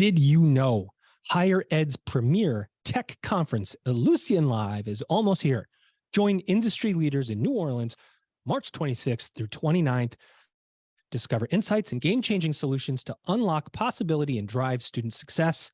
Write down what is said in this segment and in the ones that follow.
Did you know Higher Ed's premier tech conference, Ellucian Live, is almost here? Join industry leaders in New Orleans, March 26th through 29th. Discover insights and game-changing solutions to unlock possibility and drive student success.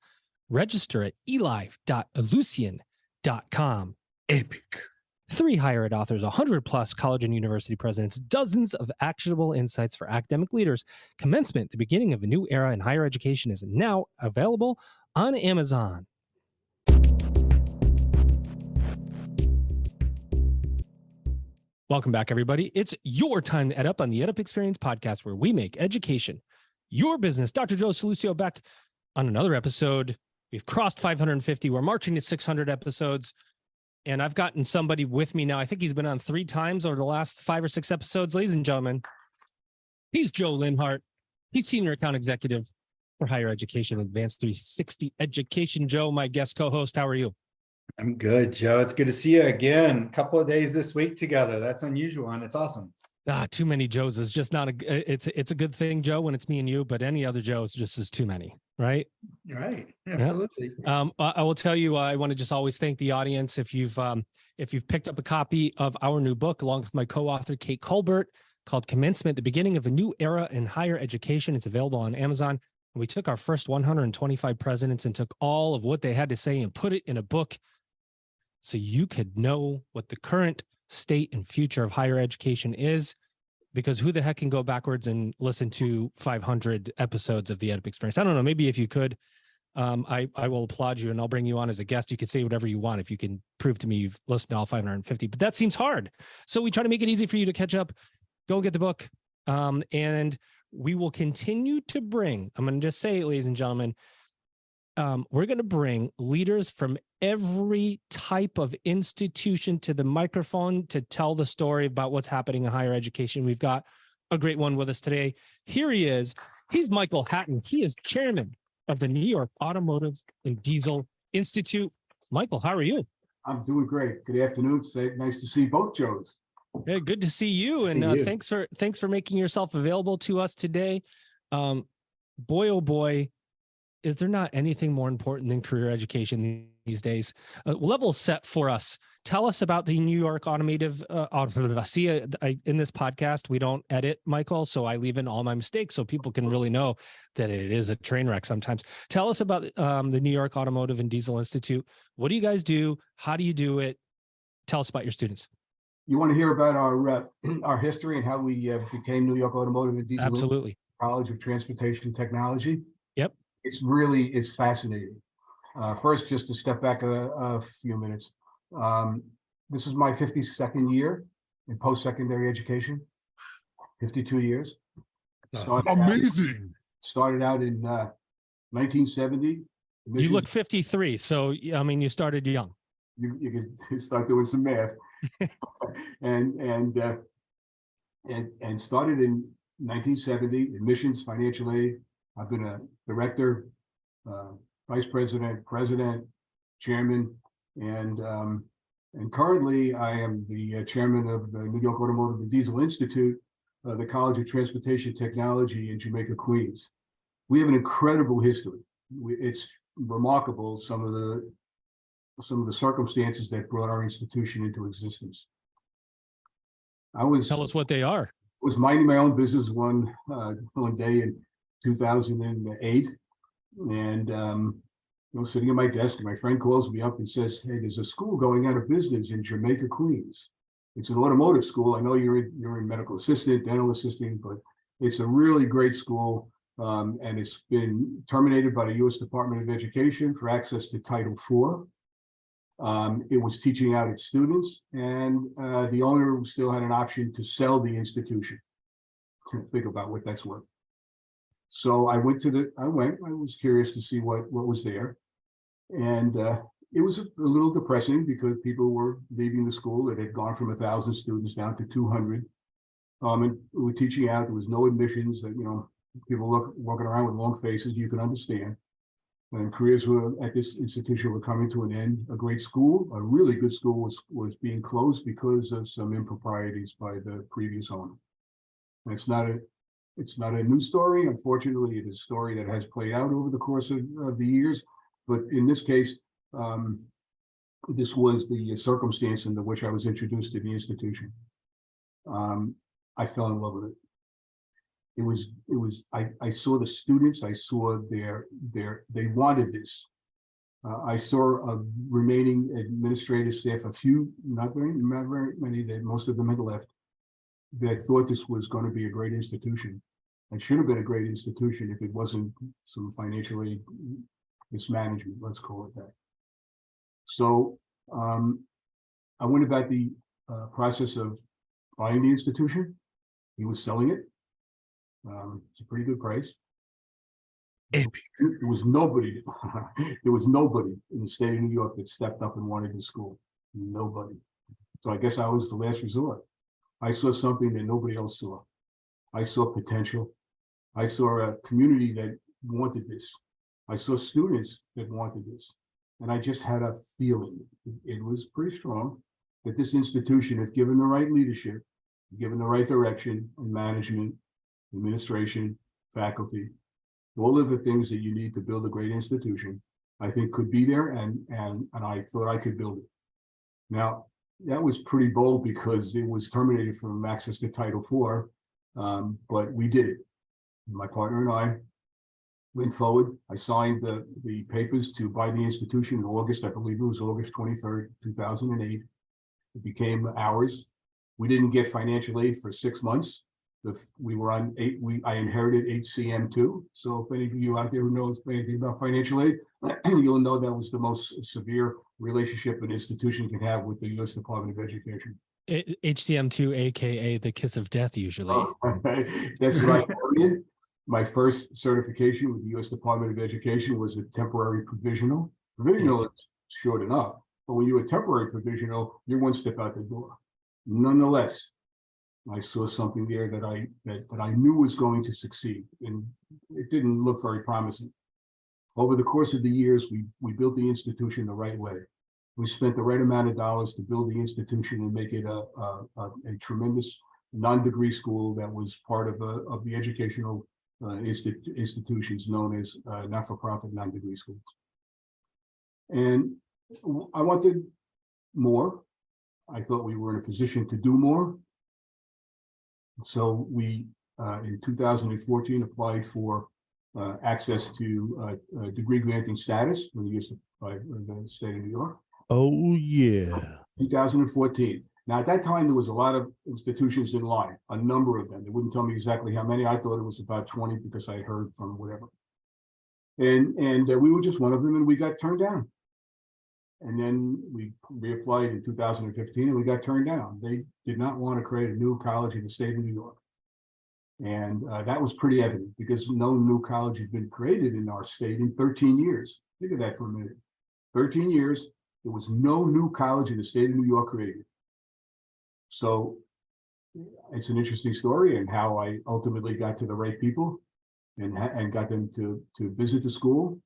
Register at elive.ellucian.com. Epic. 3 higher ed authors, 100 plus college and university presidents, dozens of actionable insights for academic leaders. Commencement, the beginning of a new era in higher education, is now available on Amazon. Welcome back, everybody. It's your time to EdUp on the EdUp Experience podcast, where we make education your business. Dr. Joe Solucio back on another episode. We've crossed 550. We're marching to 600 episodes. And I've gotten somebody with me now. I think he's been on 3 times over the last 5 or 6 episodes. Ladies and gentlemen, he's Joe Linhart. He's Senior Account Executive for Higher Education, Advanced 360 Education. Joe, my guest co-host, how are you? I'm good, Joe. It's good to see you again. A couple of days this week together. That's unusual, and it's awesome. Too many Joes is just not it's a good thing, Joe, when it's me and you, but any other Joes just is too many, right? Right. Absolutely. Yeah. I will tell you, I want to just always thank the audience. If you've picked up a copy of our new book, along with my co-author, Kate Colbert, called Commencement, the Beginning of a New Era in Higher Education, it's available on Amazon. We took our first 125 presidents and took all of what they had to say and put it in a book so you could know what the current state and future of higher education is, because who the heck can go backwards and listen to 500 episodes of the EdUp Experience? I don't know. Maybe if you could, I will applaud you and I'll bring you on as a guest. You could say whatever you want if you can prove to me you've listened to all 550, but that seems hard. So we try to make it easy for you to catch up. Go get the book. And we will continue to bring, I'm going to just say it, ladies and gentlemen, we're going to bring leaders from every type of institution to the microphone to tell the story about what's happening in higher education. We've got a great one with us today. Here he is. He's Michael Hatten. He is chairman of the New York Automotive and Diesel Institute. Michael, how are you? I'm doing great. Good afternoon. Nice to see both Joes. Yeah, good to see you. And thanks for making yourself available to us today. Boy, oh boy, is there not anything more important than career education these days? Level set for us. Tell us about the New York Automotive. In this podcast, we don't edit, Michael, so I leave in all my mistakes so people can really know that it is a train wreck sometimes. Tell us about the New York Automotive and Diesel Institute. What do you guys do? How do you do it? Tell us about your students. You want to hear about our history and how we became New York Automotive and Diesel Absolutely. College of Transportation Technology? Yep. It's fascinating. First, just to step back a few minutes. This is my 52nd year in post-secondary education, 52 years. Amazing. Started out in 1970. You look 53, so I mean, you started young. You can start doing some math. and started in 1970, admissions, financial aid. I've been a director, vice president, president, chairman, and currently I am the chairman of the New York Automotive and Diesel Institute, the College of Transportation Technology in Jamaica, Queens. We have an incredible history. It's remarkable, some of the circumstances that brought our institution into existence. Tell us what they are. Was minding my own business one day in 2008, and sitting at my desk, and my friend calls me up and says, "Hey, there's a school going out of business in Jamaica, Queens. It's an automotive school. I know you're in medical assistant, dental assistant, but it's a really great school, and it's been terminated by the U.S. Department of Education for access to Title IV. It was teaching out its students, and the owner still had an option to sell the institution. To think about what that's worth." So I was curious to see what was there. And it was a little depressing because people were leaving the school. It had gone from 1,000 students down to 200. And we were teaching out, there was no admissions, people walking around with long faces, you can understand. And careers at this institution were coming to an end. A great school, a really good school was being closed because of some improprieties by the previous owner. And It's not a new story. Unfortunately, it is a story that has played out over the course of the years. But in this case, this was the circumstance in which I was introduced to the institution. I fell in love with it. I saw the students, I saw they wanted this. I saw a remaining administrative staff, a few, not very many, that most of them had left, that thought this was going to be a great institution. It should have been a great institution if it wasn't some financially mismanagement, let's call it that. So I went about the process of buying the institution. He was selling it. It's a pretty good price. There was nobody in the state of New York that stepped up and wanted the school. Nobody. So I guess I was the last resort. I saw something that nobody else saw. I saw potential. I saw a community that wanted this. I saw students that wanted this. And I just had a feeling, it was pretty strong, that this institution, if given the right leadership, given the right direction and management, administration, faculty, all of the things that you need to build a great institution, I think could be there, and I thought I could build it. Now, that was pretty bold because it was terminated from access to Title IV, but we did it. My partner and I went forward. I signed the papers to buy the institution in August. I believe it was August 23rd, 2008. It became ours. We didn't get financial aid for 6 months. We were on I inherited HCM2. So if any of you out there who knows anything about financial aid, you'll know that was the most severe relationship an institution can have with the U.S. Department of Education. HCM2, aka the kiss of death, usually. Oh, that's what I inherited. My first certification with the U.S. Department of Education was a temporary provisional. Provisional is short enough, but when you're a temporary provisional, you're one step out the door. Nonetheless, I saw something there that I knew was going to succeed, and it didn't look very promising. Over the course of the years, we built the institution the right way. We spent the right amount of dollars to build the institution and make it a tremendous non-degree school that was part of the educational institutions known as not-for-profit non-degree schools. And I wanted more. I thought we were in a position to do more. So we, in 2014, applied for access to degree granting status from the state of New York. Oh, yeah. 2014. Now, at that time, there was a lot of institutions in line, a number of them. They wouldn't tell me exactly how many. I thought it was about 20 because I heard from whatever. And we were just one of them, and we got turned down. And then we reapplied in 2015, and we got turned down. They did not want to create a new college in the state of New York. And that was pretty evident because no new college had been created in our state in 13 years. Think of that for a minute. 13 years, there was no new college in the state of New York created. So it's an interesting story, and how I ultimately got to the right people and got them to visit the school.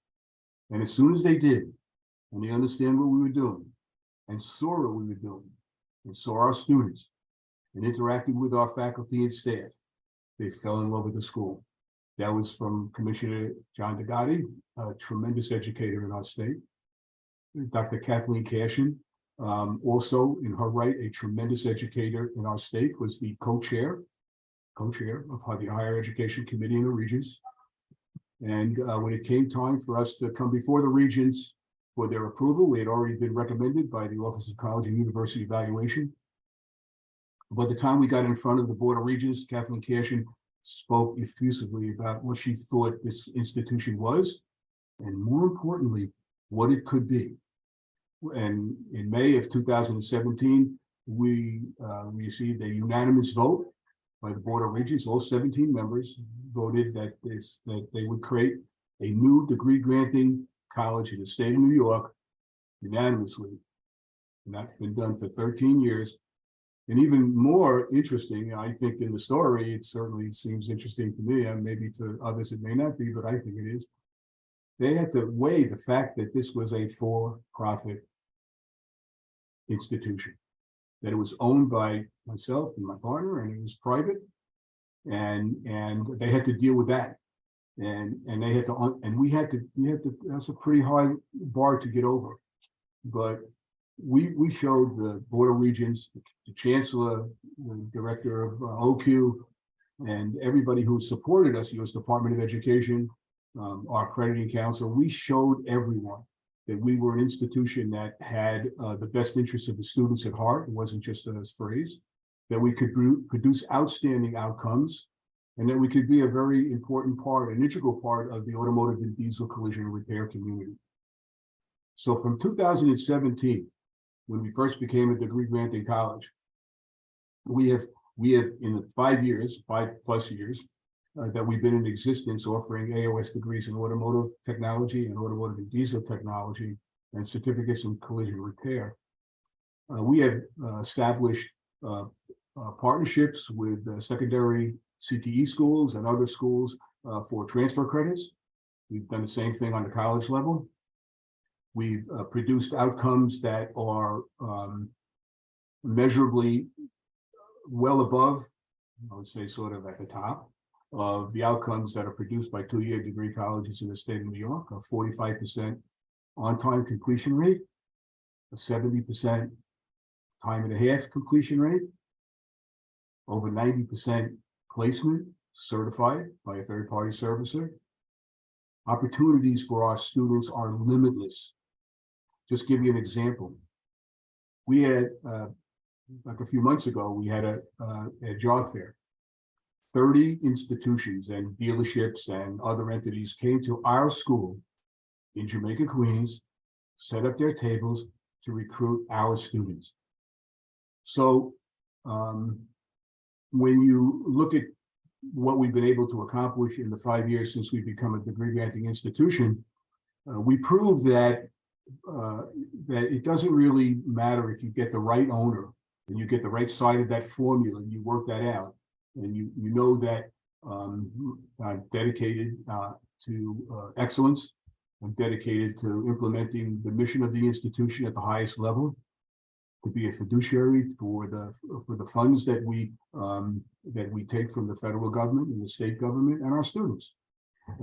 And as soon as they did, and they understand what we were doing and saw what we were doing and saw our students and interacted with our faculty and staff, they fell in love with the school. That was from Commissioner John DeGotti, a tremendous educator in our state. Dr. Kathleen Cashin, also in her right, a tremendous educator in our state, was the co-chair of the Higher Education Committee in the Regents. And when it came time for us to come before the Regents for their approval, we had already been recommended by the Office of College and University Evaluation. By the time we got in front of the Board of Regents, Kathleen Cashin spoke effusively about what she thought this institution was, and more importantly, what it could be. And in May of 2017, we received a unanimous vote by the Board of Regents. All 17 members voted that they would create a new degree granting college in the state of New York unanimously. And that's been done for 13 years. And even more interesting, I think, in the story, it certainly seems interesting to me, and maybe to others it may not be, but I think it is. They had to weigh the fact that this was a for-profit institution, that it was owned by myself and my partner, and it was private. and they had to deal with that. And they had to, and we had to, that's a pretty high bar to get over. But we showed the Board of Regents, the Chancellor, the Director of OQ, and everybody who supported us, U.S. Department of Education, our accrediting council, we showed everyone that we were an institution that had the best interests of the students at heart. It wasn't just a phrase, that we could produce outstanding outcomes, and that we could be a very important part, an integral part of the automotive and diesel collision repair community. So from 2017, when we first became a degree granting college, we have in the 5 years, 5+ years, that we've been in existence, offering AOS degrees in automotive technology and automotive and diesel technology and certificates in collision repair. We have established partnerships with secondary CTE schools and other schools for transfer credits. We've done the same thing on the college level. We've produced outcomes that are measurably well above, I would say sort of at the top of the outcomes that are produced by 2-year degree colleges in the state of New York, a 45% on-time completion rate, a 70% time and a half completion rate, over 90% placement certified by a third-party servicer. Opportunities for our students are limitless. Just give you an example. We had, like a few months ago, we had a job fair. 30 institutions and dealerships and other entities came to our school in Jamaica, Queens, set up their tables to recruit our students. So when you look at what we've been able to accomplish in the 5 years since we've become a degree granting institution, we prove that it doesn't really matter if you get the right owner and you get the right side of that formula and you work that out, and you know that I'm dedicated to excellence. I'm dedicated to implementing the mission of the institution at the highest level, to be a fiduciary for the funds that we take from the federal government and the state government and our students,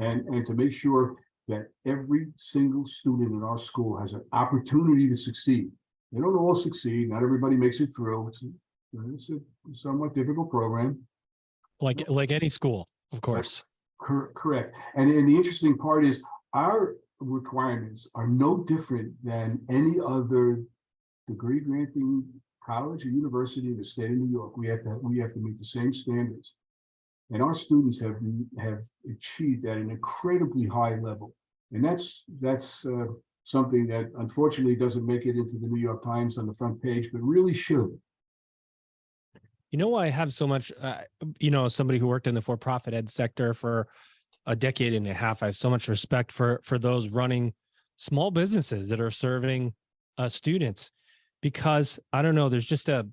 and to make sure that every single student in our school has an opportunity to succeed. They don't all succeed. Not everybody makes it through. It's a somewhat difficult program. Like any school, of course. Correct. And the interesting part is our requirements are no different than any other degree granting college or university in the state of New York. We have to meet the same standards. And our students have achieved at an incredibly high level. And that's something that unfortunately doesn't make it into the New York Times on the front page, but really should. You know, I have so much, somebody who worked in the for-profit ed sector for a decade and a half, I have so much respect for those running small businesses that are serving students, because I don't know, there's just a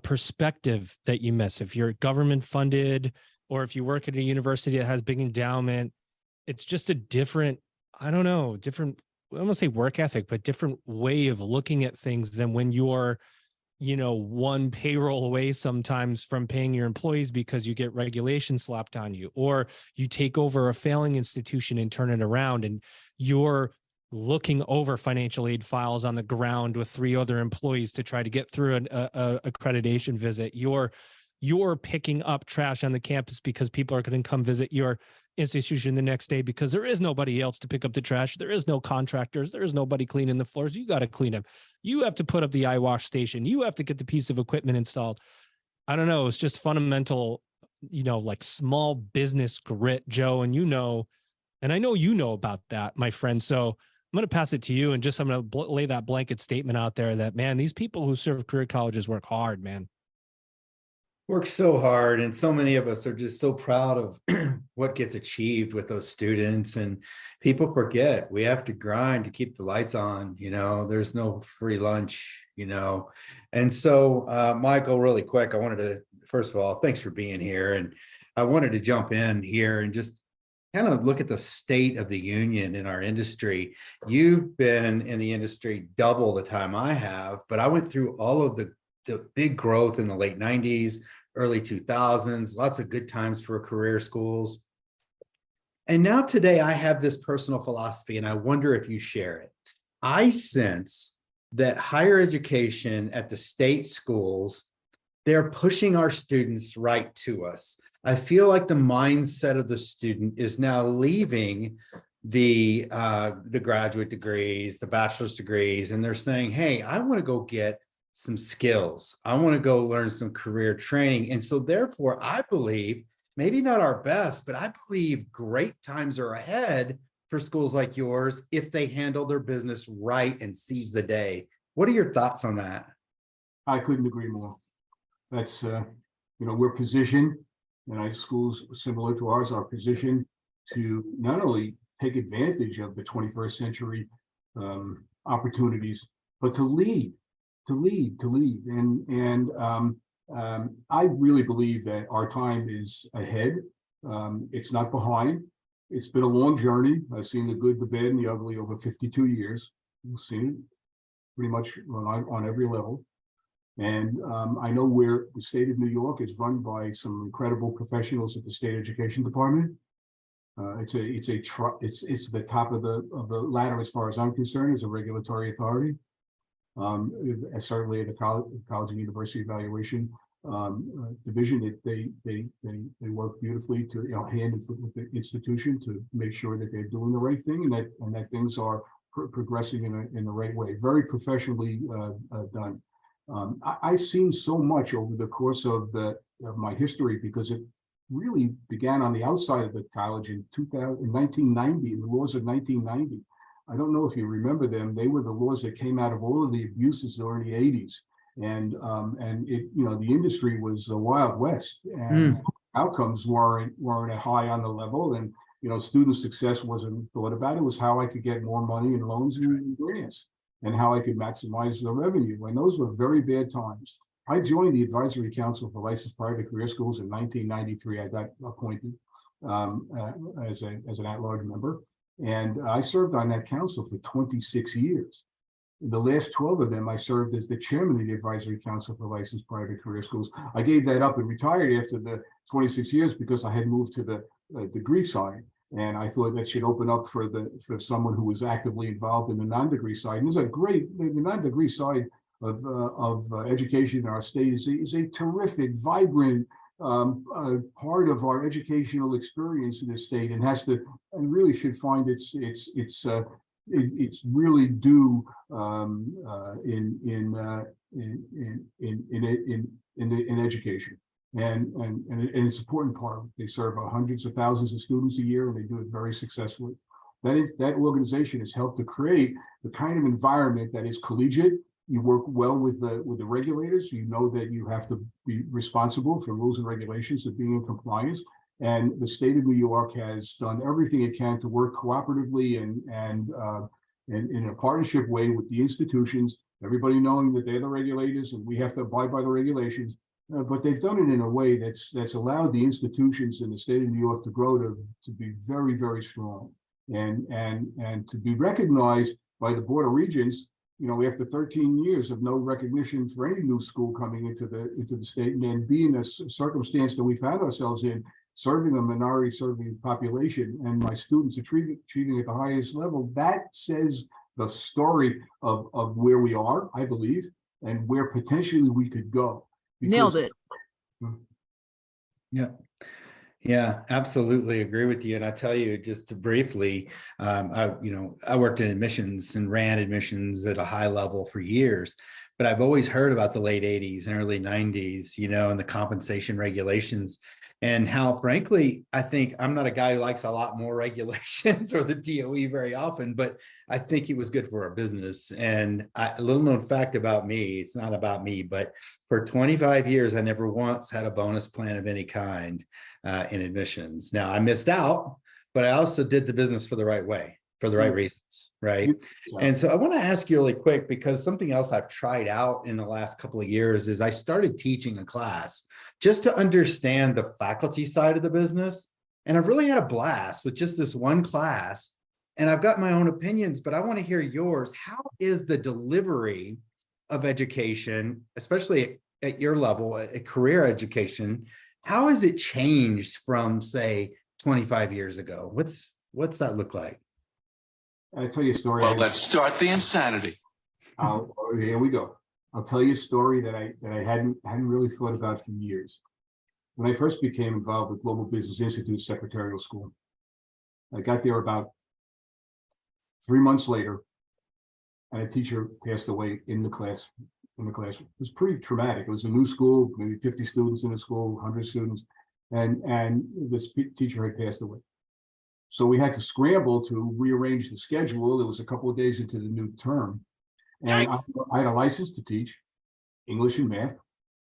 perspective that you miss. If you're government funded, or if you work at a university that has big endowment, it's just a different, I don't know, different, I don't want to say work ethic, but different way of looking at things than when you're, one payroll away sometimes from paying your employees because you get regulation slapped on you, or you take over a failing institution and turn it around, and you're looking over financial aid files on the ground with 3 other employees to try to get through an accreditation visit. You're picking up trash on the campus because people are going to come visit your institution the next day because there is nobody else to pick up the trash. There is no contractors. There is nobody cleaning the floors. You got to clean them. You have to put up the eye wash station. You have to get the piece of equipment installed. I don't know. It's just fundamental, like small business grit, Joe. And and I know you know about that, my friend. So I'm going to pass it to you, and just I'm going to lay that blanket statement out there that, man, these people who serve career colleges work hard, man. Work so hard, and so many of us are just so proud of what gets achieved with those students, and people forget we have to grind to keep the lights on. There's no free lunch, and so Michael, really quick, I wanted to, first of all, thanks for being here, and I wanted to jump in here and just kind of look at the state of the union in our industry. You've been in the industry double the time I have, but I went through all of the big growth in the late 90s, early 2000s, lots of good times for career schools. And now today I have this personal philosophy, and I wonder if you share it. I sense that higher education at the state schools, they're pushing our students right to us. I feel like the mindset of the student is now leaving the graduate degrees, the bachelor's degrees, and they're saying, hey, I want to go get some skills. I want to go learn some career training. And so therefore, I believe, maybe not our best, but I believe great times are ahead for schools like yours if they handle their business right and seize the day. What are your thoughts on that? I couldn't agree more. That's, we're positioned, and schools similar to ours are positioned to not only take advantage of the 21st century opportunities, but to lead. And I really believe that our time is ahead. It's not behind. It's been a long journey. I've seen the good, the bad, and the ugly over 52 years. We've seen it pretty much on every level. And I know where the state of New York is run by some incredible professionals at the state education department. It's the top of the ladder as far as I'm concerned as a regulatory authority. Certainly at the college and university evaluation division, they work beautifully to hand with the institution to make sure that they're doing the right thing and that things are progressing in the right way. Very professionally done. I've seen so much over the course of my history, because it really began on the outside of the college in 1990, in the laws of 1990. I don't know if you remember them. They were the laws that came out of all of the abuses during the 80s. And it, the industry was the Wild West, and outcomes weren't high on the level. And, student success wasn't thought about. It was how I could get more money in loans and grants and how I could maximize the revenue. And those were very bad times. I joined the Advisory Council for Licensed Private Career Schools in 1993. I got appointed as an at-large member. And I served on that council for 26 years. The last 12 of them, I served as the chairman of the Advisory Council for Licensed Private Career Schools. I gave that up and retired after the 26 years because I had moved to the degree side. And I thought that should open up for someone who was actively involved in the non-degree side. And there's the non-degree side of education in our state is a terrific, vibrant part of our educational experience in the state, and really should find its really due in education, and it's an important part. They serve hundreds of thousands of students a year, and they do it very successfully. That organization has helped to create the kind of environment that is collegiate. You work well with the regulators. You know that you have to be responsible for rules and regulations of being in compliance. And the state of New York has done everything it can to work cooperatively and in a partnership way with the institutions. Everybody knowing that they're the regulators and we have to abide by the regulations. But they've done it in a way that's allowed the institutions in the state of New York to grow to be very, very strong and to be recognized by the Board of Regents. After 13 years of no recognition for any new school coming into the state, and then being a circumstance that we found ourselves in, serving a minority serving population, and my students achieving at the highest level, that says the story of where we are, I believe, and where potentially we could go. Nailed it. Yeah, absolutely agree with you. And I tell you, just to briefly, I worked in admissions and ran admissions at a high level for years, but I've always heard about the late 80s and early 90s, and the compensation regulations, and how, frankly, I think I'm not a guy who likes a lot more regulations or the DOE very often, but I think it was good for our business. And a little known fact about me, it's not about me, but for 25 years, I never once had a bonus plan of any kind in admissions. Now, I missed out, but I also did the business for the right way, for the right reasons, right? And so I want to ask you really quick, because something else I've tried out in the last couple of years is I started teaching a class just to understand the faculty side of the business. And I've really had a blast with just this one class. And I've got my own opinions, but I want to hear yours. How is the delivery of education, especially at your level, at career education, how has it changed from, say, 25 years ago? What's that look like? I'll tell you a story. Well, let's start the insanity. Here we go. I'll tell you a story that I hadn't really thought about for years. When I first became involved with Global Business Institute Secretarial School, I got there about 3 months later, and a teacher passed away in the class. It was pretty traumatic. It was a new school, maybe 50 students in the school, 100 students, and this teacher had passed away. So we had to scramble to rearrange the schedule. It was a couple of days into the new term, and I had a license to teach English and math,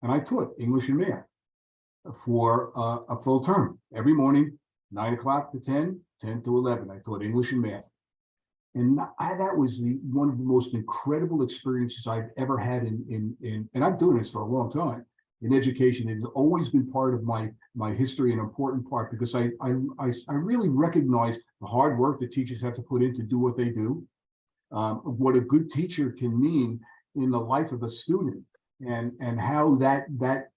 and I taught English and math for a full term every morning, 9 o'clock to 10, 10 to 11. I taught English and math. And that was one of the most incredible experiences I've ever had in and I'm doing this for a long time in education. It has always been part of my history, an important part, because I really recognize the hard work that teachers have to put in to do what they do, what a good teacher can mean in the life of a student, and how that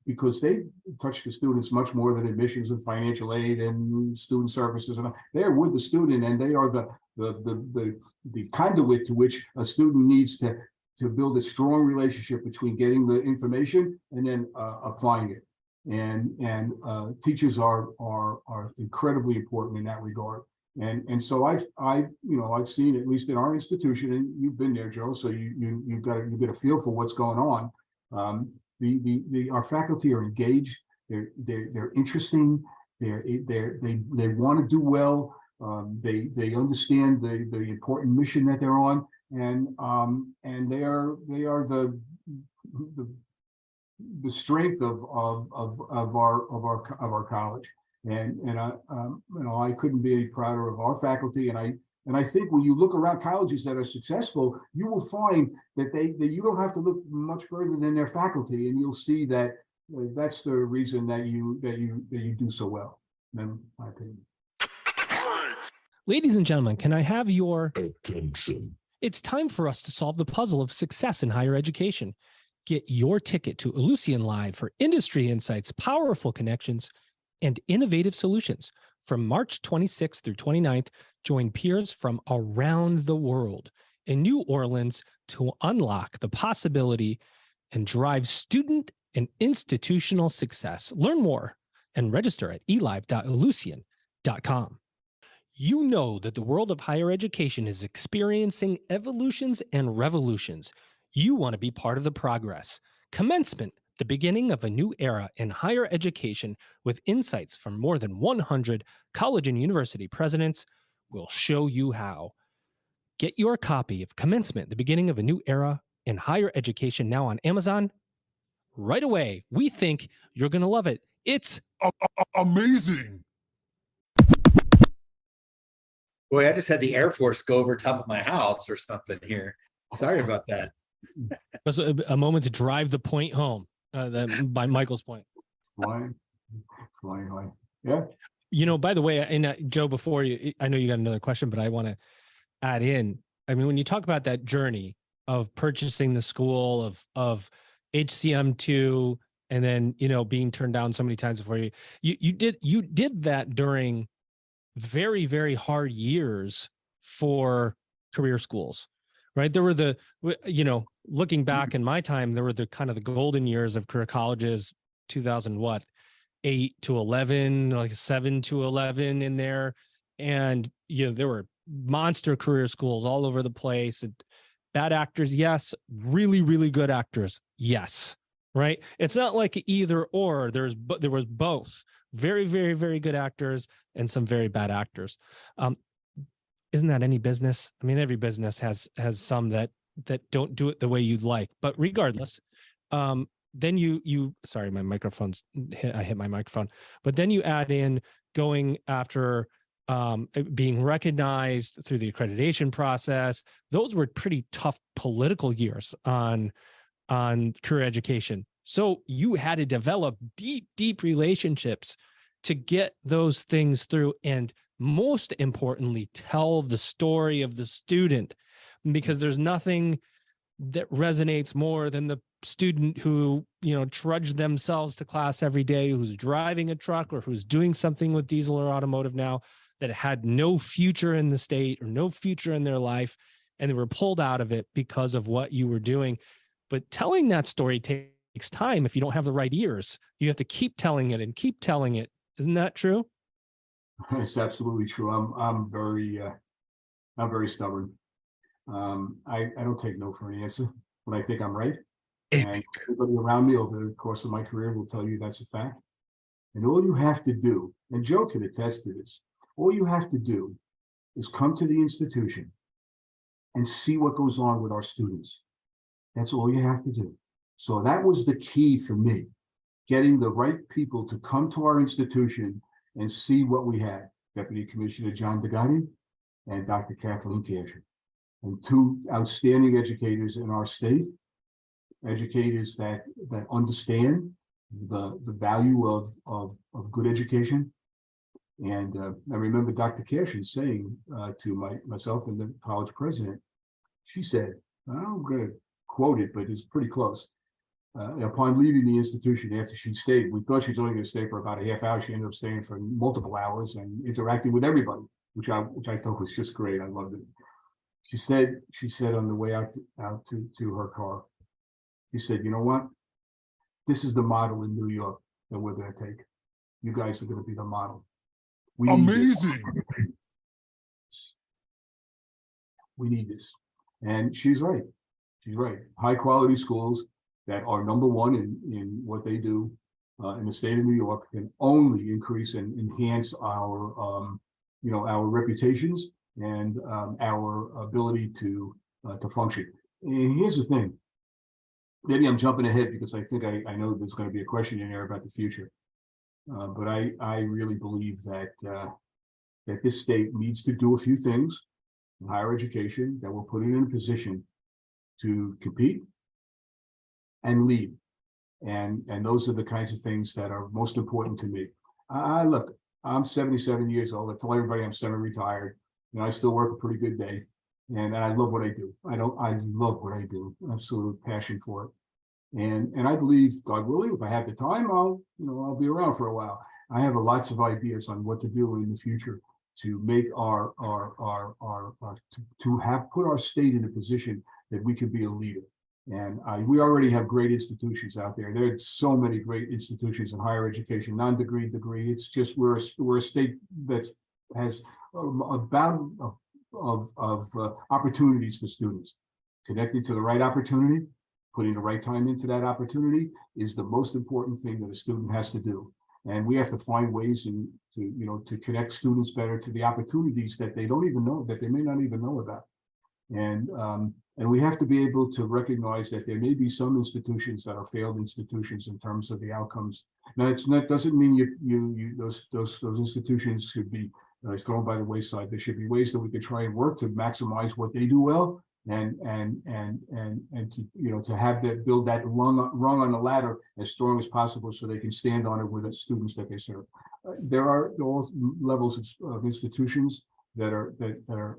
because they touch the students much more than admissions and financial aid and student services, and they're with the student, and they are the conduit to which a student needs to build a strong relationship between getting the information and then applying it. And teachers are incredibly important in that regard. And so I've seen, at least in our institution, and you've been there, Joe, so you get a feel for what's going on. Our faculty are engaged. They're interesting. They want to do well. They understand the important mission that they're on, and they are the strength of our college. And I couldn't be any prouder of our faculty. And I think when you look around colleges that are successful, you will find that you don't have to look much further than their faculty, and you'll see that that's the reason that you do so well, in my opinion. Ladies and gentlemen, can I have your attention? It's time for us to solve the puzzle of success in higher education. Get your ticket to Ellucian Live for industry insights, powerful connections, and innovative solutions. From March 26th through 29th, join peers from around the world in New Orleans to unlock the possibility and drive student and institutional success. Learn more and register at elive.ellucian.com. You know that the world of higher education is experiencing evolutions and revolutions. You want to be part of the progress. Commencement, the beginning of a new era in higher education with insights from more than 100 college and university presidents, will show you how. Get your copy of Commencement, the beginning of a new era in higher education now on Amazon right away. We think you're going to love it. It's Amazing. Boy, I just had the Air Force go over top of my house or something here. Sorry about that. It was a moment to drive the point home, by Michael's point. Flying. Yeah. You know, by the way, and Joe, before I know you got another question, but I want to add in. I mean, when you talk about that journey of purchasing the school of HCM2, and then being turned down so many times before you did that during very, very hard years for career schools, right? There were looking back in my time, there were the kind of the golden years of career colleges, 8 to 11, like 7 to 11 in there. And, there were monster career schools all over the place, and bad actors. Yes. Really, really good actors. Yes. Right. It's not like either or. There was both very, very, very good actors and some very bad actors. Isn't that any business? I mean, every business has some that don't do it the way you'd like. But regardless, then you sorry, my microphone's I hit my microphone. But then you add in going after being recognized through the accreditation process. Those were pretty tough political years on career education. So you had to develop deep relationships to get those things through. And most importantly, tell the story of the student, because there's nothing that resonates more than the student who, trudged themselves to class every day, who's driving a truck or who's doing something with diesel or automotive now, that had no future in the state or no future in their life, and they were pulled out of it because of what you were doing. But telling that story takes time. If you don't have the right ears, you have to keep telling it and keep telling it. Isn't that true? It's absolutely true. I'm very stubborn. I don't take no for an answer when I think I'm right. And everybody around me over the course of my career will tell you that's a fact. And all you have to do, and Joe can attest to this, all you have to do is come to the institution and see what goes on with our students. That's all you have to do. So that was the key for me, getting the right people to come to our institution and see what we had. Deputy Commissioner John DeGotti and Dr. Kathleen Casher, and two outstanding educators in our state, educators that understand the value of good education. And I remember Dr. Casher saying to myself and the college president, she said, I'm going to quote it, but it's pretty close. Upon leaving the institution after she stayed, we thought she was only going to stay for about a half hour. She ended up staying for multiple hours and interacting with everybody, which I thought was just great. I loved it. She said on the way out to her car, she said, you know what? This is the model in New York that we're going to take. You guys are going to be the model. Amazing. We need this. And she's right. She's right. High quality schools that are number one in what they do in the state of New York can only increase and enhance our our reputations and our ability to function. And here's the thing. Maybe I'm jumping ahead because I think I know there's going to be a question in there about the future. But I really believe that that this state needs to do a few things in higher education that will put it in a position to compete and lead. And those are the kinds of things that are most important to me. Look, I'm 77 years old. I tell everybody I'm semi-retired, and I still work a pretty good day. And I love what I do. I love what I do. Absolute passion for it. And I believe, God willing, if I have the time, I'll be around for a while. I have lots of ideas on what to do in the future to make put our state in a position that we can be a leader. And we already have great institutions out there. There are so many great institutions in higher education, non-degree, degree. It's just we're a state that has a bound of opportunities for students. Connecting to the right opportunity, putting the right time into that opportunity is the most important thing that a student has to do. And we have to find ways to connect students better to the opportunities that they don't even know, that they may not even know about. And we have to be able to recognize that there may be some institutions that are failed institutions in terms of the outcomes. Now, doesn't mean those institutions should be thrown by the wayside. There should be ways that we could try and work to maximize what they do well, and to have that, build that rung on the ladder as strong as possible so they can stand on it with the students that they serve. There are all levels of institutions that are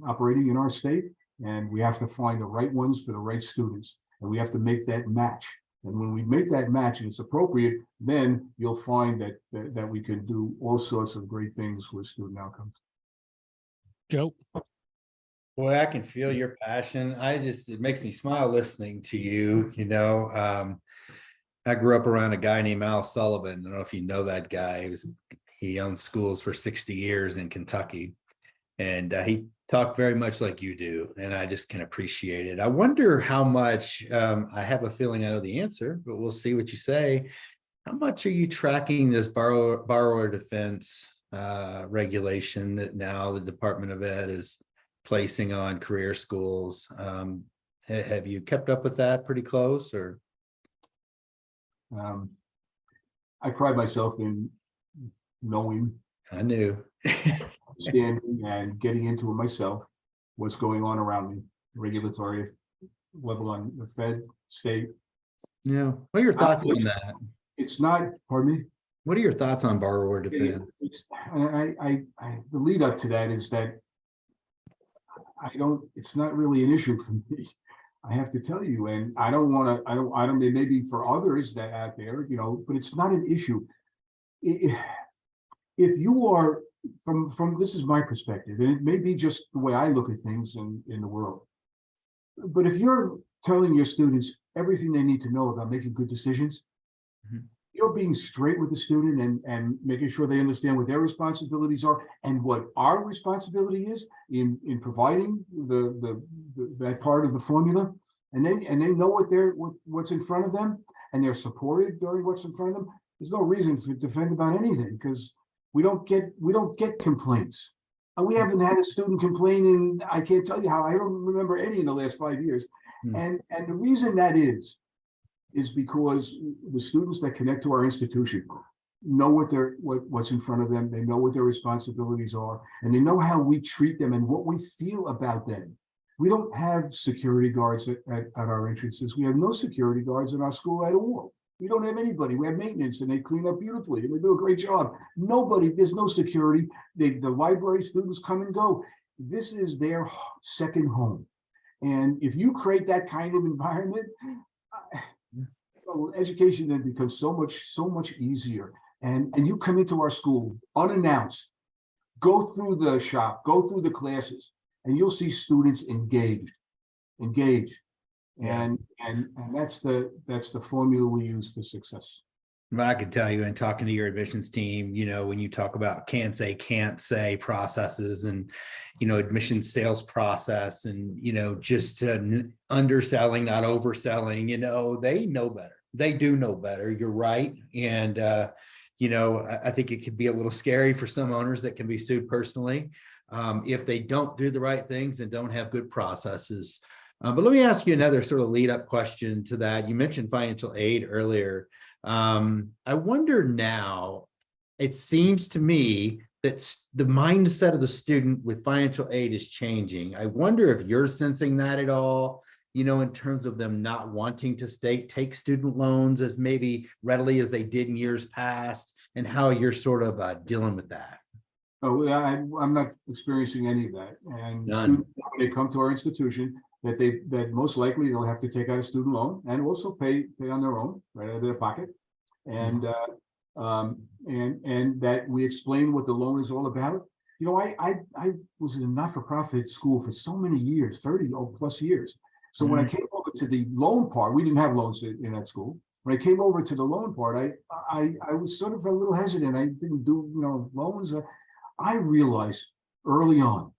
operating in our state, and we have to find the right ones for the right students, and we have to make that match. And when we make that match and it's appropriate, then you'll find that we can do all sorts of great things with student outcomes. Joe? Boy, I can feel your passion. It makes me smile listening to you. I grew up around a guy named Al Sullivan. I don't know if you know that guy. He owned schools for 60 years in Kentucky. And he talked very much like you do. And I just can appreciate it. I wonder how much, I have a feeling I know the answer, but we'll see what you say. How much are you tracking this borrower defense regulation that now the Department of Ed is placing on career schools? Have you kept up with that pretty close, or? I pride myself in knowing, I knew, understanding and getting into it myself, what's going on around me, regulatory level on the Fed, state. Yeah. What are your thoughts on that? It's not, pardon me? What are your thoughts on borrower defense? The lead up to that is that it's not really an issue for me. I have to tell you, and I don't want to, I don't, maybe for others that out there, but it's not an issue. If you are from this is my perspective, and it may be just the way I look at things in the world. But if you're telling your students everything they need to know about making good decisions, you're being straight with the student and making sure they understand what their responsibilities are and what our responsibility is in providing that part of the formula, and they know what's in front of them, and they're supported during what's in front of them. There's no reason to defend about anything, because we don't get complaints. And we haven't had a student complain in, I can't tell you how, I don't remember any in the last 5 years. And the reason that is because the students that connect to our institution know what's in front of them. They know what their responsibilities are, and they know how we treat them and what we feel about them. We don't have security guards at our entrances. We have no security guards in our school at all. We don't have anybody. We have maintenance, and they clean up beautifully, and they do a great job. There's no security. The library students come and go. This is their second home. And if you create that kind of environment, education then becomes so much easier. And you come into our school unannounced, go through the shop, go through the classes, and you'll see students engaged. And that's the formula we use for success. But I could tell you, in talking to your admissions team, when you talk about can't say processes, and admissions sales process, and just underselling, not overselling, they know better. They do know better. You're right. And I think it could be a little scary for some owners that can be sued personally if they don't do the right things and don't have good processes. But let me ask you another sort of lead up question to that. You mentioned financial aid earlier. I wonder now, it seems to me that the mindset of the student with financial aid is changing. I wonder if you're sensing that at all, in terms of them not wanting to take student loans as maybe readily as they did in years past, and how you're sort of dealing with that. Oh, I'm not experiencing any of that. And students, when they come to our institution, that most likely they'll have to take out a student loan and also pay on their own, right out of their pocket. And and that we explain what the loan is all about. I was in a not-for-profit school for so many years, 30 plus years. So when I came over to the loan part, we didn't have loans in that school. When I came over to the loan part, I was sort of a little hesitant. I didn't do loans. I realized early on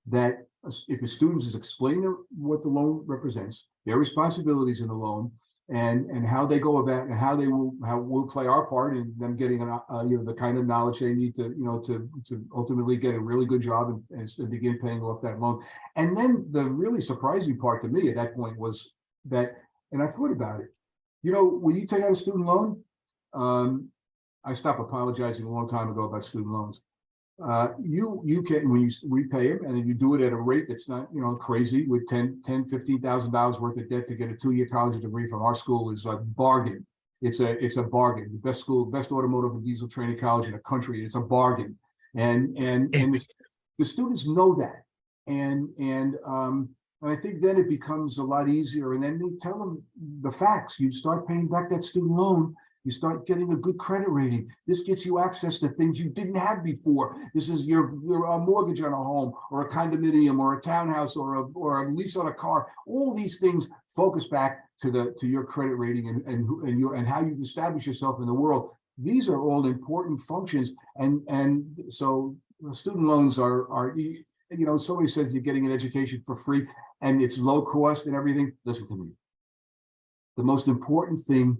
that if a student is explaining what the loan represents, their responsibilities in the loan, and how they go about, and how we'll play our part in them getting the kind of knowledge they need to ultimately get a really good job and begin paying off that loan. And then the really surprising part to me at that point was that, and I thought about it, when you take out a student loan, I stopped apologizing a long time ago about student loans. You can, when you repay them, and then you do it at a rate that's not crazy, with $15,000 worth of debt to get a 2-year college degree from our school is a bargain. It's a bargain. The best school, best automotive and diesel training college in the country. It's a bargain, and the students know that, and I think then it becomes a lot easier. And then you tell them the facts. You start paying back that student loan. You start getting a good credit rating. This gets you access to things you didn't have before. This is your mortgage on a home, or a condominium, or a townhouse, or a lease on a car. All these things focus back to your credit rating and how you've established yourself in the world. These are all important functions, and so student loans are somebody says you're getting an education for free and it's low cost and everything. Listen to me. The most important thing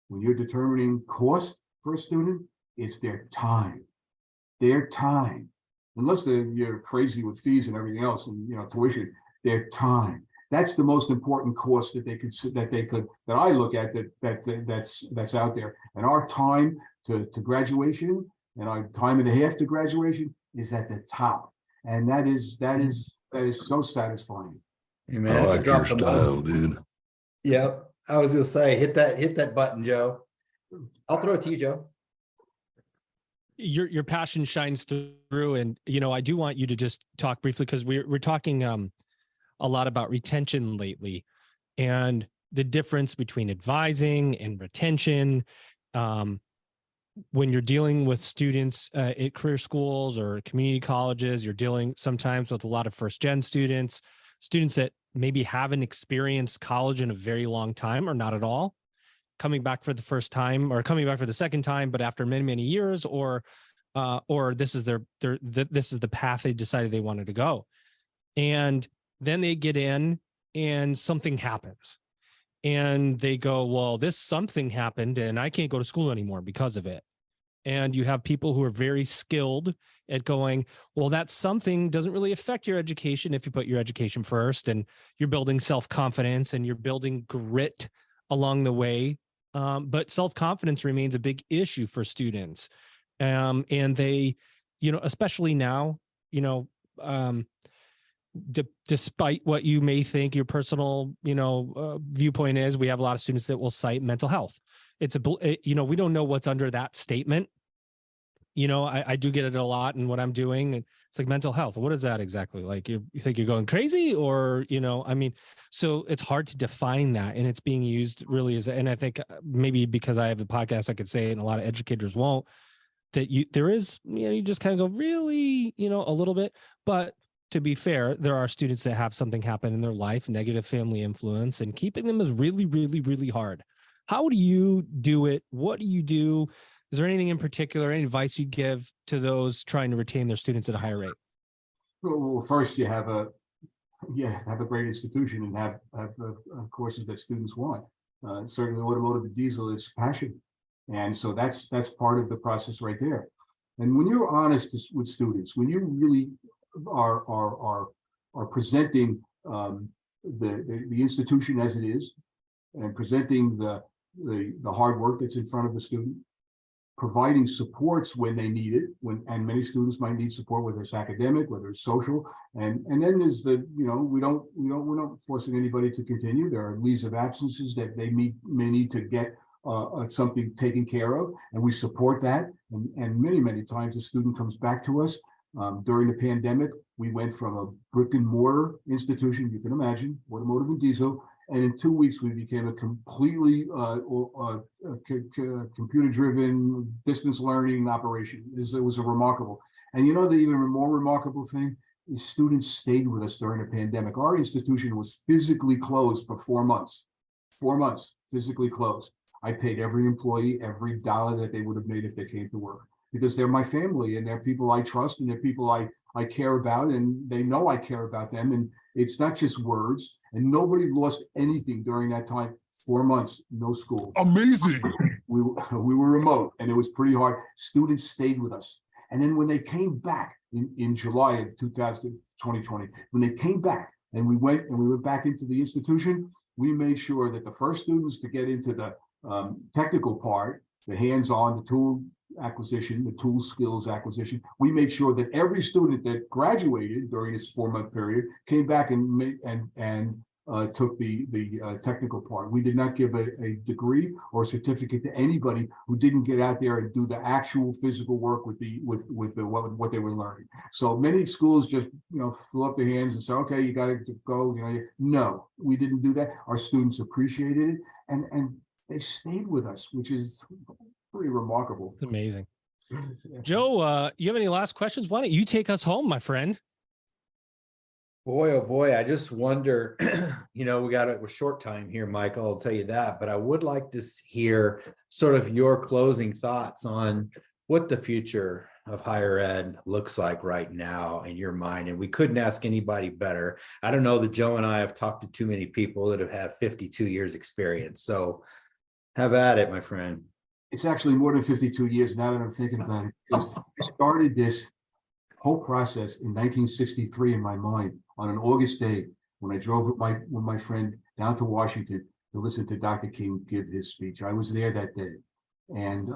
when you're determining cost for a student, it's their time. Their time. Unless you're crazy with fees and everything else and tuition, their time. That's the most important cost that I look at that's out there. And our time to graduation and our time and a half to graduation is at the top. And that is so satisfying. Hey, man, I like your style, dude. Yep. I was gonna say, hit that button, Joe. I'll throw it to you, Joe. Your passion shines through, and I do want you to just talk briefly, because we're talking a lot about retention lately. and the difference between advising and retention. When you're dealing with students at career schools or community colleges, you're dealing sometimes with a lot of first-gen students that maybe haven't experienced college in a very long time or not at all, coming back for the first time or coming back for the second time, but after many, many years, or this is this is the path they decided they wanted to go. And then they get in and something happens. And they go, well, this something happened and I can't go to school anymore because of it. And you have people who are very skilled at going, well, that something doesn't really affect your education if you put your education first, and you're building self-confidence and you're building grit along the way. But self-confidence remains a big issue for students. And they, especially now, despite what you may think your personal, viewpoint is, we have a lot of students that will cite mental health. We don't know what's under that statement. I do get it a lot in what I'm doing. It's like mental health. What is that exactly? Like you think you're going crazy, or, so it's hard to define that, and it's being used really as, and I think maybe because I have the podcast, I could say it, and a lot of educators won't, that there is, you just kind of go really, a little bit, but to be fair, there are students that have something happen in their life, negative family influence, and keeping them is really, really, really hard. How do you do it? What do you do? Is there anything in particular, any advice you give to those trying to retain their students at a higher rate? Well, first you have a great institution and have courses that students want. Certainly automotive and diesel is passion. And so that's part of the process right there. And when you're honest with students, when you really are presenting the institution as it is, and presenting the hard work that's in front of the student, providing supports when they need it, and many students might need support, whether it's academic, whether it's social, and then there's we're not forcing anybody to continue. There are leaves of absences that they may need to get something taken care of, and we support that. And many times the student comes back to us. During the pandemic, we went from a brick and mortar institution, you can imagine, automotive and diesel, and in 2 weeks we became a completely computer-driven distance learning operation. It was a remarkable. And the even more remarkable thing is students stayed with us during the pandemic. Our institution was physically closed for 4 months. 4 months physically closed. I paid every employee every dollar that they would have made if they came to work, because they're my family and they're people I trust and they're people I care about, and they know I care about them. And it's not just words, and nobody lost anything during that time. 4 months, no school. Amazing. We were remote and it was pretty hard. Students stayed with us. And then when they came back in July of 2020, when they came back and we went back into the institution, we made sure that the first students to get into the technical part, the hands-on, the tool acquisition, the tool skills acquisition, we made sure that every student that graduated during this 4-month period came back and took the technical part. We did not give a degree or certificate to anybody who didn't get out there and do the actual physical work with what they were learning. So many schools just threw up their hands and said, okay, you got to go. No, we didn't do that. Our students appreciated it, and they stayed with us, which is pretty remarkable. It's amazing. Joe, you have any last questions? Why don't you take us home, my friend? Boy, oh boy, I just wonder, we're short time here, Michael, I'll tell you that, but I would like to hear sort of your closing thoughts on what the future of higher ed looks like right now in your mind. And we couldn't ask anybody better. I don't know that Joe and I have talked to too many people that have had 52 years experience. So have at it, my friend. It's actually more than 52 years now that I'm thinking about it. I started this whole process in 1963 in my mind on an August day when I drove with my friend down to Washington to listen to Dr. King give his speech. I was there that day, and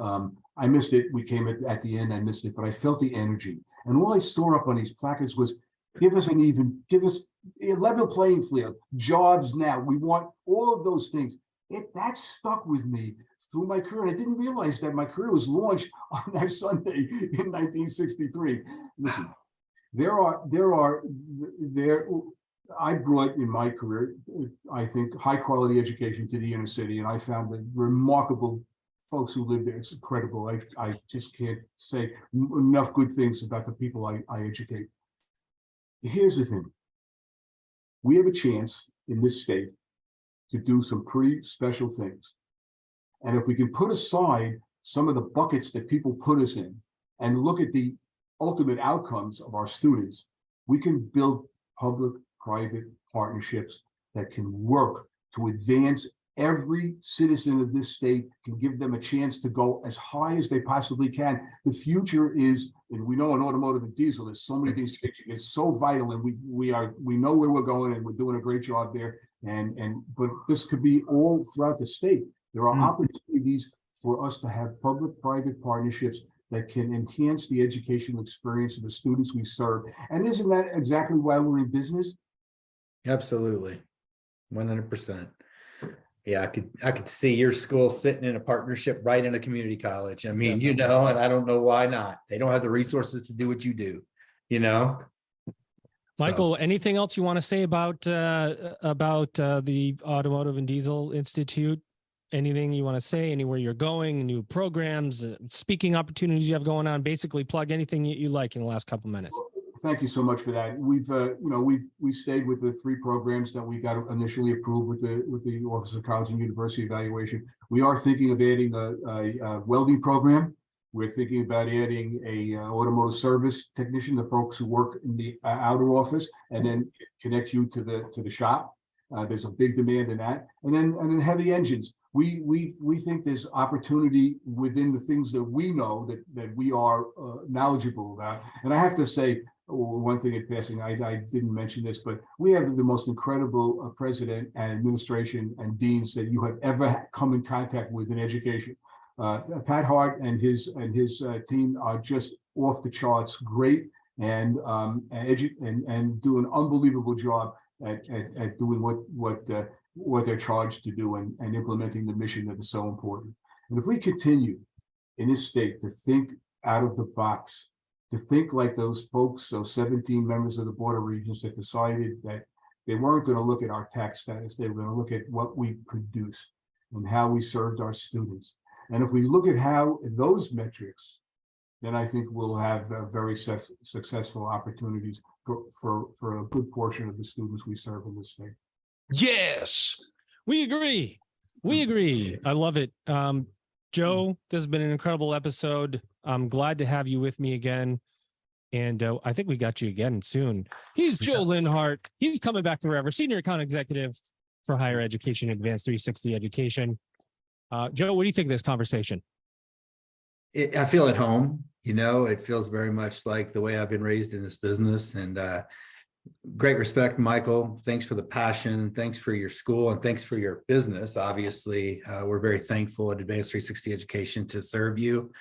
I missed it. We came at the end. I missed it, but I felt the energy. And all I saw up on these placards was, give us a level playing field, jobs now. We want all of those things. That stuck with me through my career. And I didn't realize that my career was launched on that Sunday in 1963. Listen, I brought in my career, I think, high quality education to the inner city, and I found the remarkable folks who live there. It's incredible. I just can't say enough good things about the people I educate. Here's the thing. We have a chance in this state to do some pretty special things. And if we can put aside some of the buckets that people put us in and look at the ultimate outcomes of our students, we can build public-private partnerships that can work to advance every citizen of this state, can give them a chance to go as high as they possibly can. The future is, and we know in automotive and diesel, there's so many things changing. It's so vital, and we know where we're going, and we're doing a great job there. But this could be all throughout the state. There are opportunities for us to have public-private partnerships that can enhance the educational experience of the students we serve. And isn't that exactly why we're in business? Absolutely. 100%. Yeah, I could see your school sitting in a partnership right in a community college. I mean, you know, and I don't know why not. They don't have the resources to do what you do, you know? Michael, anything else you want to say about the Automotive and Diesel Institute? Anything you want to say, anywhere you're going, new programs, speaking opportunities you have going on? Basically plug anything you like in the last couple minutes. Thank you so much for that. We stayed with the 3 programs that we got initially approved with the Office of College and University Evaluation. We are thinking of adding a welding program. We're thinking about adding a automotive service technician, the folks who work in the outer office, and then connect you to the shop. There's a big demand in that, and then heavy engines. We think there's opportunity within the things that we know that we are knowledgeable about. And I have to say, one thing in passing, I didn't mention this, but we have the most incredible president and administration and deans that you have ever come in contact with in education. Pat Hart and his team are just off the charts, great, and do an unbelievable job at doing what they're charged to do and implementing the mission that is so important. And if we continue in this state to think out of the box, to think like those folks, those 17 members of the Board of Regents that decided that they weren't going to look at our tax status, they were going to look at what we produced and how we served our students. And if we look at how those metrics, then I think we'll have very successful opportunities for a good portion of the students we serve in this state. Yes, we agree. We agree. I love it. Joe, this has been an incredible episode. I'm glad to have you with me again. And I think we got you again soon. He's Joe Linhart. He's coming back forever, Senior Account Executive for Higher Education, Advanced 360 Education. Joe, what do you think of this conversation? I feel at home. You know, it feels very much like the way I've been raised in this business. And great respect, Michael. Thanks for the passion. Thanks for your school, and thanks for your business. Obviously, we're very thankful at Advanced 360 Education to serve you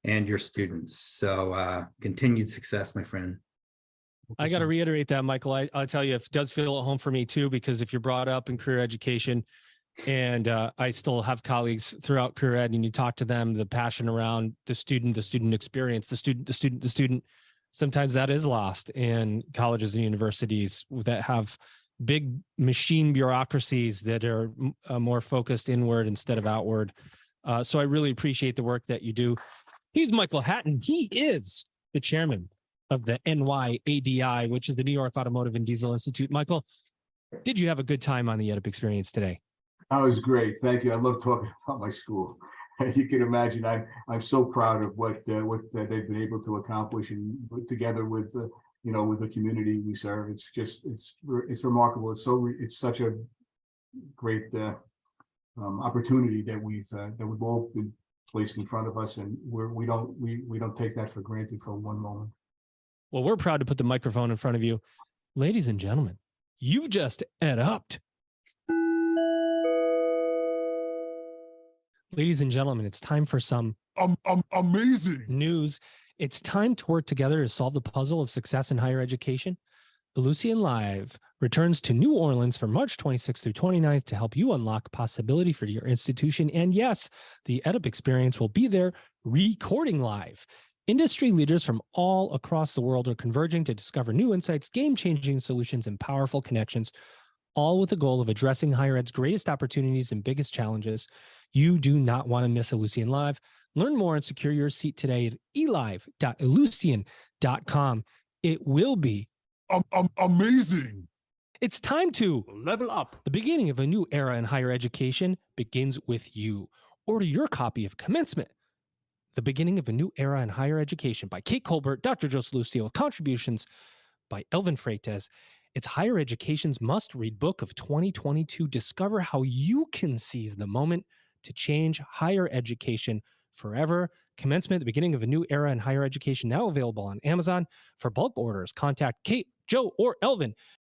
and your students. So continued success, my friend. I got to reiterate that, Michael. I'll tell you, it does feel at home for me too, because if you're brought up in career education, and I still have colleagues throughout career ed, and you talk to them, the passion around the student experience, the student, sometimes that is lost in colleges and universities that have big machine bureaucracies that are more focused inward instead of outward. So I really appreciate the work that you do. He's Michael Hatten. He is the chairman of the NYADI, which is the New York Automotive and Diesel Institute. Michael, did you have a good time on the EdUp experience today? That was great. Thank you. I love talking about my school. You can imagine I'm so proud of what they've been able to accomplish, and together with with the community we serve. It's remarkable. It's such a great opportunity that we've all been placed in front of us, and we don't take that for granted for one moment. Well, we're proud to put the microphone in front of you, ladies and gentlemen. You've just EdUp'd. Ladies and gentlemen, it's time for some amazing news. It's time to work together to solve the puzzle of success in higher education. Ellucian Live returns to New Orleans from March 26th through 29th to help you unlock possibility for your institution. And yes, the EdUp experience will be there recording live. Industry leaders from all across the world are converging to discover new insights, game-changing solutions, and powerful connections, all with the goal of addressing higher ed's greatest opportunities and biggest challenges. You do not want to miss Ellucian Live. Learn more and secure your seat today at elive.ellucian.com. It will be Amazing. It's time to level up. The beginning of a new era in higher education begins with you. Order your copy of Commencement, The Beginning of a New Era in Higher Education by Kate Colbert, Dr. Joe Salustio, with contributions by Elvin Freitas. It's higher education's must-read book of 2022. Discover how you can seize the moment to change higher education forever. Commencement, The Beginning of a New Era in Higher Education, now available on Amazon. For bulk orders, contact Kate, Joe, or Elvin